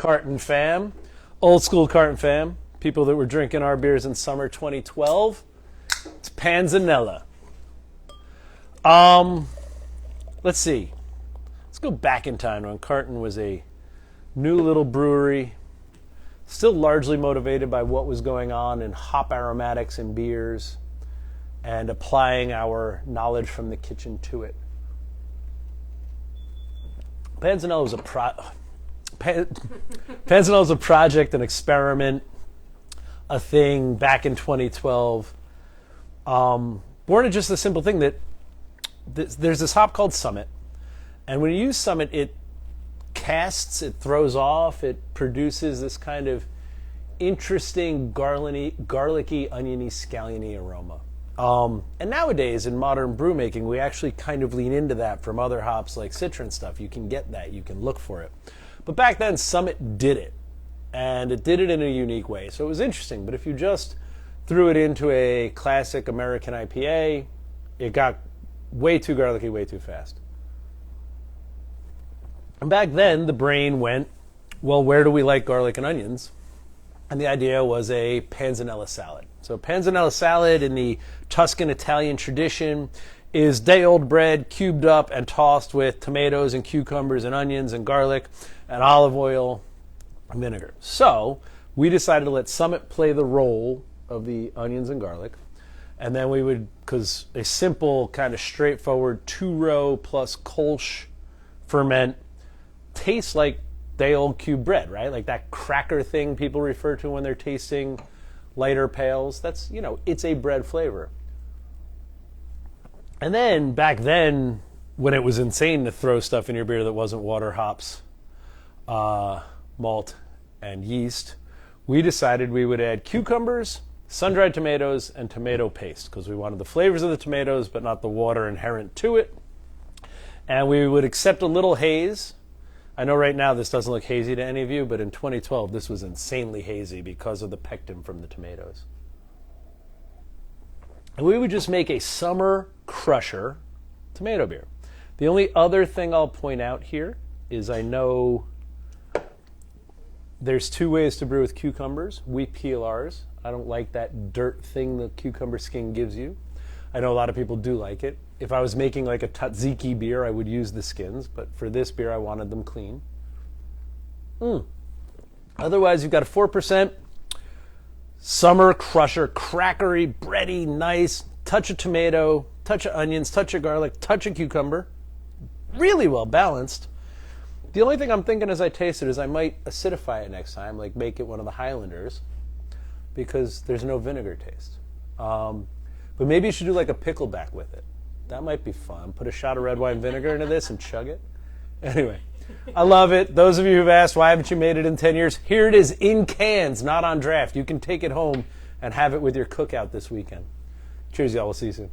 Carton fam, old school Carton fam, people that were drinking our beers in summer 2012. It's Panzanella. Let's see. Let's go back in time when Carton was a new little brewery, still largely motivated by what was going on in hop aromatics and beers, and applying our knowledge from the kitchen to it. Panzanella was a project, an experiment, a thing back in 2012. Born of just the simple thing that there's this hop called Summit, and when you use Summit, it casts, it throws off, it produces this kind of interesting garlicky, oniony, scalliony aroma. And nowadays in modern brew making, we actually kind of lean into that from other hops like Citra and stuff. You can get that, you can look for it. But back then, Summit did it, and it did it in a unique way. So it was interesting, but if you just threw it into a classic American IPA, it got way too garlicky, way too fast. And back then, the brain went, well, where do we like garlic and onions? And the idea was a Panzanella salad. So Panzanella salad in the Tuscan Italian tradition is day-old bread cubed up and tossed with tomatoes and cucumbers and onions and garlic and olive oil and vinegar. So we decided to let Summit play the role of the onions and garlic. And then we would, because a simple kind of straightforward 2-row plus Kolsch ferment tastes like day-old cube bread, right? Like that cracker thing people refer to when they're tasting lighter pails. That's, it's a bread flavor. And then back then, when it was insane to throw stuff in your beer that wasn't water, hops, malt, and yeast, we decided we would add cucumbers, sun-dried tomatoes, and tomato paste because we wanted the flavors of the tomatoes but not the water inherent to it. And we would accept a little haze. I know right now this doesn't look hazy to any of you, but in 2012 this was insanely hazy because of the pectin from the tomatoes. And we would just make a summer crusher tomato beer. The only other thing I'll point out here is I know there's two ways to brew with cucumbers. We peel ours. I don't like that dirt thing the cucumber skin gives you. I know a lot of people do like it. If I was making like a tzatziki beer, I would use the skins, but for this beer, I wanted them clean. Otherwise, you've got a 4% summer crusher, crackery, bready, nice, touch of tomato, touch of onions, touch of garlic, touch of cucumber. Really well balanced. The only thing I'm thinking as I taste it is I might acidify it next time, like make it one of the Highlanders, because there's no vinegar taste. But maybe you should do like a pickleback with it. That might be fun. Put a shot of red wine vinegar into this and chug it. Anyway, I love it. Those of you who've asked, why haven't you made it in 10 years? Here it is in cans, not on draft. You can take it home and have it with your cookout this weekend. Cheers, y'all. We'll see you soon.